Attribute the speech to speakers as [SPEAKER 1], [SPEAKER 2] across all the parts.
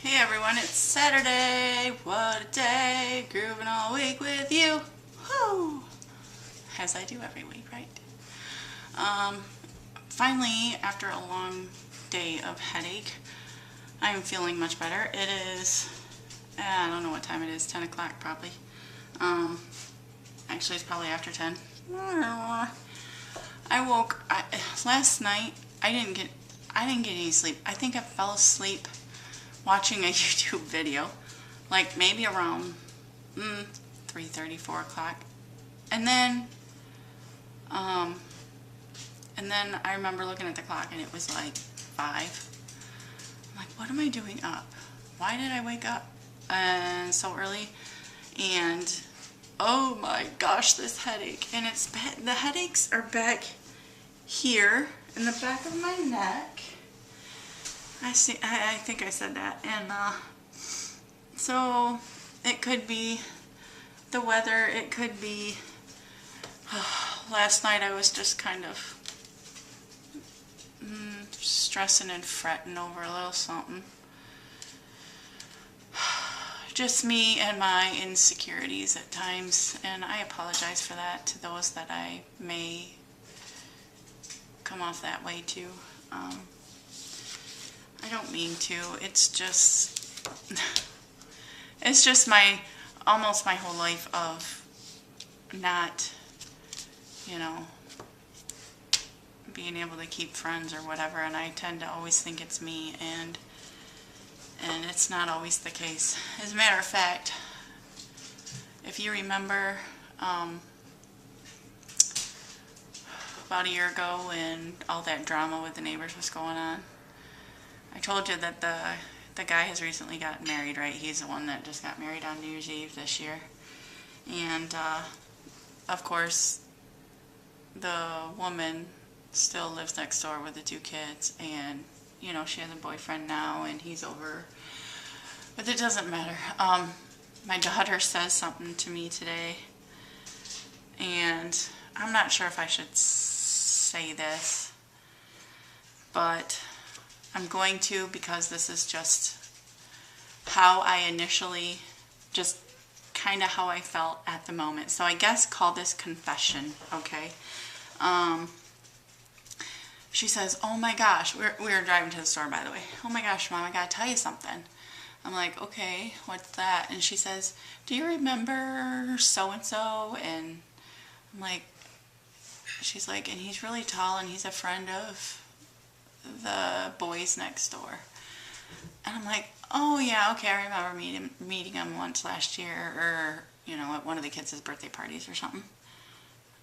[SPEAKER 1] Hey everyone, it's Saturday. What a day. Grooving all week with you. Woo! As I do every week, right? Finally, after a long day of headache, I'm feeling much better. It is, I don't know what time it is, 10 o'clock probably. Actually it's probably after 10. Last night, I didn't get any sleep. I think I fell asleep watching a YouTube video, like maybe around 3:30, 4 o'clock. And then I remember looking at the clock and it was like 5. I'm like, what am I doing up? Why did I wake up so early? And oh my gosh, this headache. And it's bad. The headaches are back here in the back of my neck. I think I said that. And so it could be the weather, it could be last night I was just kind of stressing and fretting over a little something. Just me and my insecurities at times, and I apologize for that to those that I may come off that way too. I don't mean to. It's just almost my whole life of not, being able to keep friends or whatever, and I tend to always think it's me, and it's not always the case. As a matter of fact, if you remember about a year ago when all that drama with the neighbors was going on, I told you that the guy has recently gotten married, right? He's the one that just got married on New Year's Eve this year. And of course, the woman still lives next door with the 2 kids, and she has a boyfriend now and he's over, but it doesn't matter. My daughter says something to me today, and I'm not sure if I should say this, but I'm going to, because this is just how I initially, just kind of how I felt at the moment. So I guess call this confession, okay? She says, oh my gosh, we were driving to the store, by the way. Oh my gosh, Mom, I gotta tell you something. I'm like, okay, what's that? And she says, do you remember so-and-so? And I'm like, she's like, and he's really tall and he's a friend of the boys next door. And I'm like, oh yeah, okay, I remember meeting him once last year, or at one of the kids' birthday parties or something.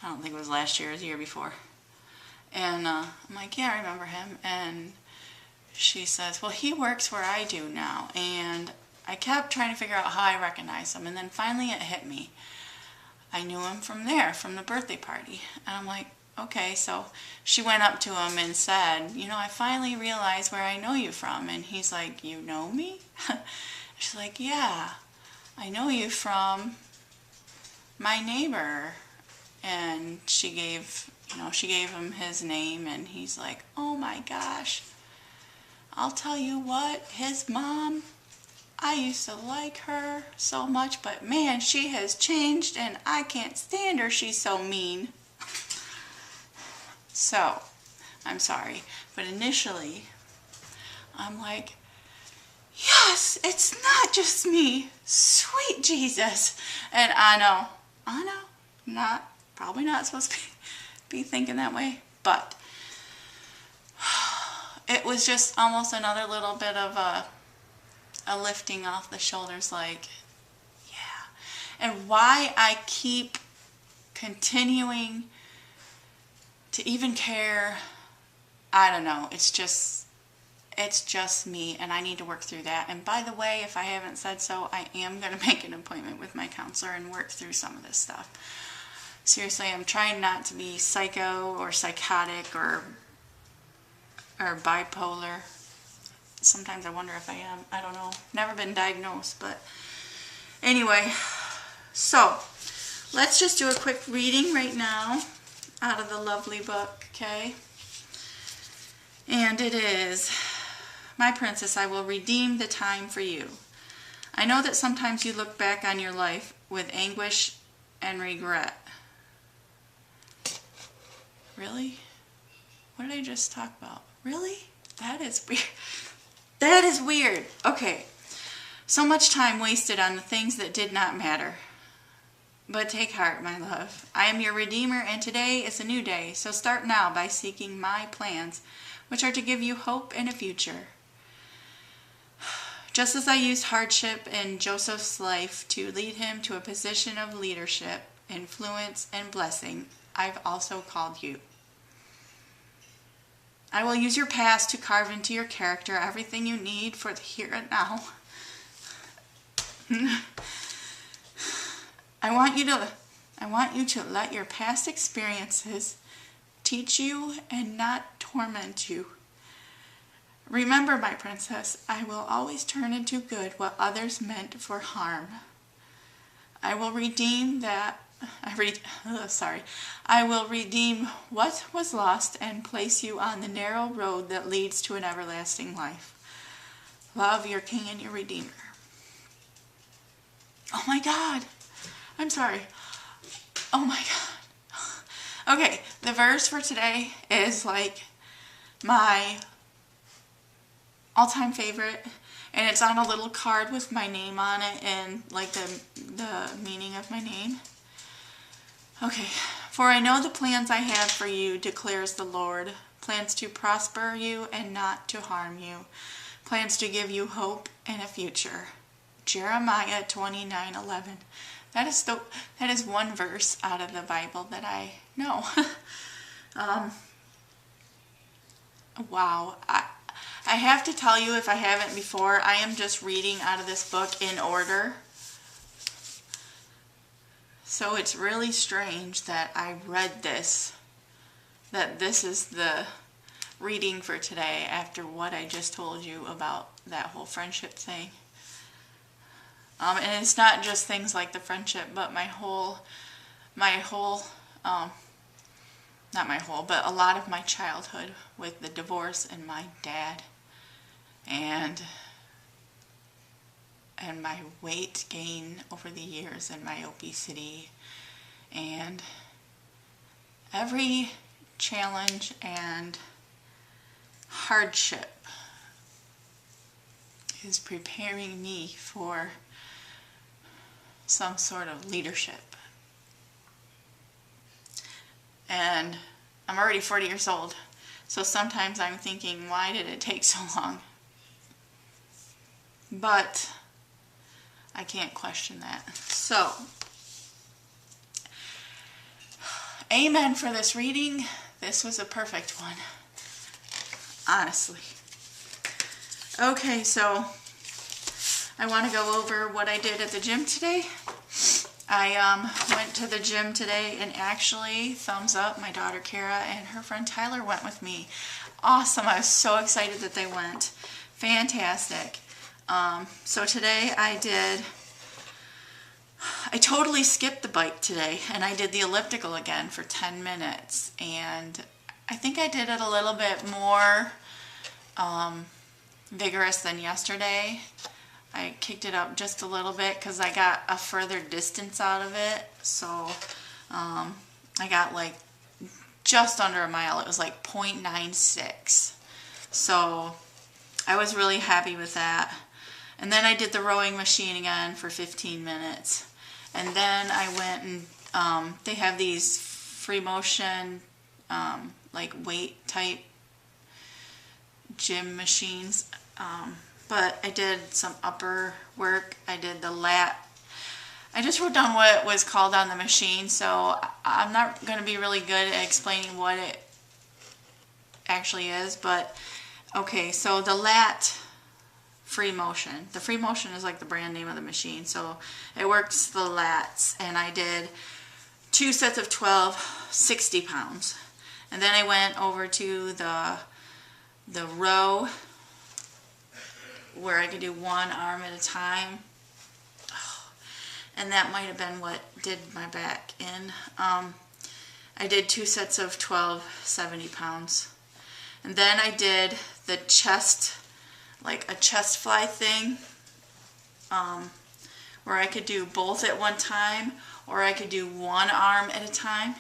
[SPEAKER 1] I don't think it was last year, it was the year before. And I'm like, yeah, I remember him. And she says, well, he works where I do now. And I kept trying to figure out how I recognize him, and then finally it hit me. I knew him from there, from the birthday party. And I'm like, okay. So she went up to him and said, I finally realized where I know you from. And he's like, you know me? She's like, yeah, I know you from my neighbor. And she gave him his name, and he's like, oh my gosh, I'll tell you what, his mom, I used to like her so much, but man, she has changed and I can't stand her, she's so mean. So, I'm sorry, but initially, I'm like, yes, it's not just me, sweet Jesus. And I know, probably not supposed to be thinking that way, but it was just almost another little bit of a lifting off the shoulders, like, yeah. And why I keep continuing to even care, I don't know. It's just me, and I need to work through that. And by the way, if I haven't said so, I am going to make an appointment with my counselor and work through some of this stuff. Seriously, I'm trying not to be psycho or psychotic or bipolar. Sometimes I wonder if I am. I don't know. Never been diagnosed, but anyway. So, let's just do a quick reading right now out of the lovely book, okay? And it is my princess, I will redeem the time for you. I know that sometimes you look back on your life with anguish and regret. Really? What did I just talk about? Really? That is weird. That is weird. Okay. So much time wasted on the things that did not matter. But take heart, my love. I am your Redeemer, and today is a new day. So start now by seeking my plans, which are to give you hope and a future. Just as I used hardship in Joseph's life to lead him to a position of leadership, influence, and blessing, I've also called you. I will use your past to carve into your character everything you need for the here and now. I want you to let your past experiences teach you and not torment you. Remember, my princess, I will always turn into good what others meant for harm. I will redeem I will redeem what was lost and place you on the narrow road that leads to an everlasting life. Love, your King and your Redeemer. Oh my God. I'm sorry. Oh my God. Okay, the verse for today is like my all-time favorite, and it's on a little card with my name on it and like the meaning of my name. Okay, for I know the plans I have for you, declares the Lord, plans to prosper you and not to harm you, plans to give you hope and a future. Jeremiah 29:11. That is one verse out of the Bible that I know. Wow. I have to tell you, if I haven't before, I am just reading out of this book in order. So it's really strange that I read this, that this is the reading for today after what I just told you about that whole friendship thing. And it's not just things like the friendship, but but a lot of my childhood with the divorce and my dad and my weight gain over the years and my obesity and every challenge and hardship is preparing me for some sort of leadership. And I'm already 40 years old, so sometimes I'm thinking, why did it take so long? But I can't question that. So, amen for this reading. This was a perfect one, honestly. Okay, so I want to go over what I did at the gym today. I went to the gym today, and actually, thumbs up, my daughter Kara and her friend Tyler went with me. Awesome. I was so excited that they went. Fantastic. So today I totally skipped the bike today, and I did the elliptical again for 10 minutes, and I think I did it a little bit more vigorous than yesterday. I kicked it up just a little bit because I got a further distance out of it. So I got like just under a mile. It was like 0.96. So I was really happy with that. And then I did the rowing machine again for 15 minutes. And then I went and they have these free motion like weight type gym machines. But I did some upper work. I did the lat. I just wrote down what it was called on the machine, so I'm not going to be really good at explaining what it actually is. But, okay, so the lat free motion. The free motion is like the brand name of the machine. So it works the lats, and I did 2 sets of 12, 60 pounds. And then I went over to the row, where I could do one arm at a time. And that might have been what did my back in. I did 2 sets of 12, 70 pounds. And then I did the chest like a chest fly thing, where I could do both at one time, or I could do one arm at a time.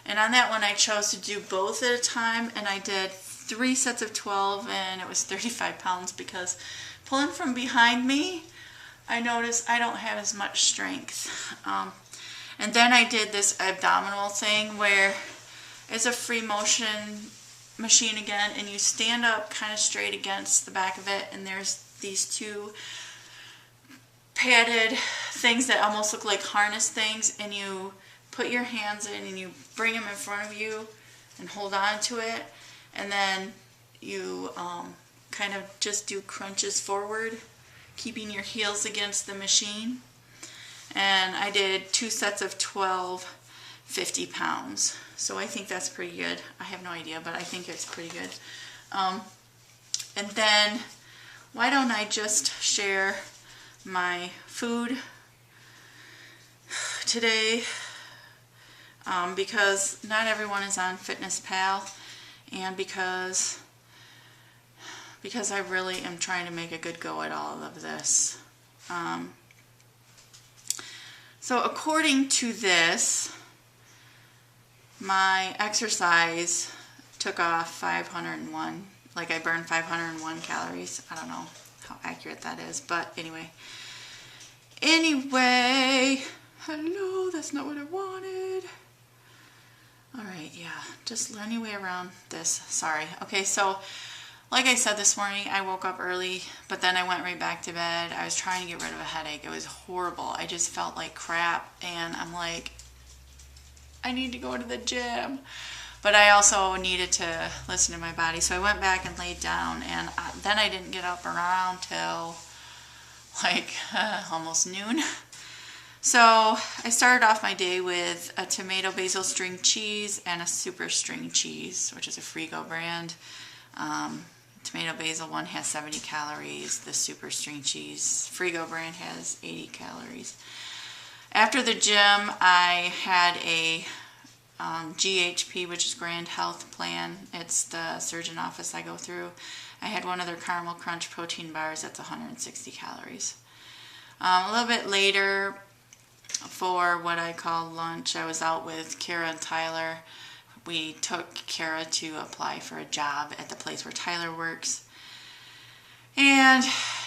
[SPEAKER 1] And on that one I chose to do both at a time, and I did 3 sets of 12, and it was 35 pounds because pulling from behind me, I noticed I don't have as much strength. And then I did this abdominal thing where it's a free motion machine again, and you stand up kind of straight against the back of it, and there's these 2 padded things that almost look like harness things, and you put your hands in and you bring them in front of you and hold on to it, and then you kind of just do crunches forward, keeping your heels against the machine. And I did 2 sets of 12, 50 pounds. So I think that's pretty good. I have no idea, but I think it's pretty good. And then why don't I just share my food today, because not everyone is on FitnessPal, and because I really am trying to make a good go at all of this. So according to this, my exercise took off 501, like I burned 501 calories. I don't know how accurate that is, but anyway. Hello, that's not what I wanted. Alright, yeah, just learn your way around this. Sorry. Okay, so like I said this morning, I woke up early, but then I went right back to bed. I was trying to get rid of a headache. It was horrible. I just felt like crap, and I'm like, I need to go to the gym. But I also needed to listen to my body, so I went back and laid down, and then I didn't get up around till like almost noon. So I started off my day with a tomato basil string cheese and a super string cheese, which is a Frigo brand. Tomato basil one has 70 calories. The super string cheese Frigo brand has 80 calories. After the gym, I had a GHP, which is Grand Health Plan. It's the surgeon office I go through. I had one of their caramel crunch protein bars. That's 160 calories. A little bit later, for what I call lunch, I was out with Kara and Tyler. We took Kara to apply for a job at the place where Tyler works. And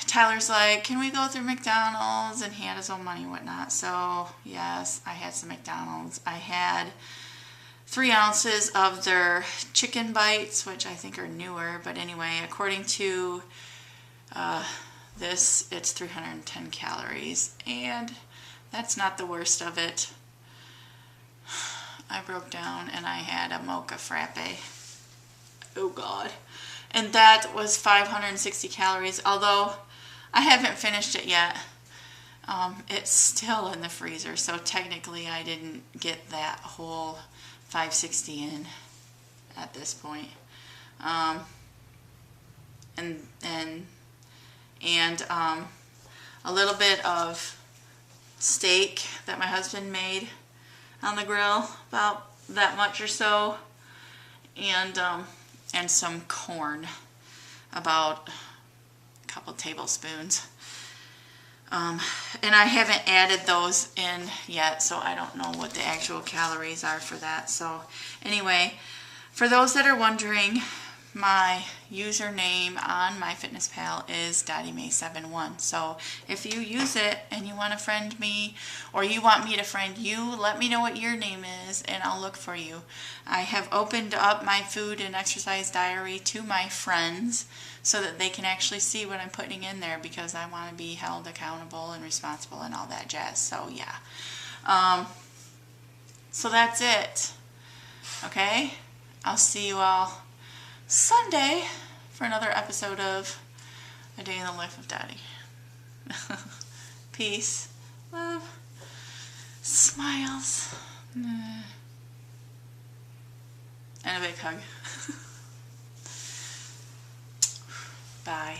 [SPEAKER 1] Tyler's like, can we go through McDonald's? And he had his own money and whatnot. So, yes, I had some McDonald's. I had 3 ounces of their chicken bites, which I think are newer. But anyway, according to this, it's 310 calories. And that's not the worst of it. I broke down and I had a mocha frappe. Oh God. And that was 560 calories, although I haven't finished it yet. It's still in the freezer, so technically I didn't get that whole 560 in at this point. And a little bit of steak that my husband made on the grill, about that much or so, and some corn, about a couple tablespoons. And I haven't added those in yet, so I don't know what the actual calories are for that. So anyway, for those that are wondering, my username on MyFitnessPal is DottieMay71. So if you use it and you want to friend me, or you want me to friend you, let me know what your name is and I'll look for you. I have opened up my food and exercise diary to my friends so that they can actually see what I'm putting in there, because I want to be held accountable and responsible and all that jazz. So yeah. So that's it. Okay? I'll see you all Sunday for another episode of A Day in the Life of Dottie. Peace, love, smiles, and a big hug. Bye.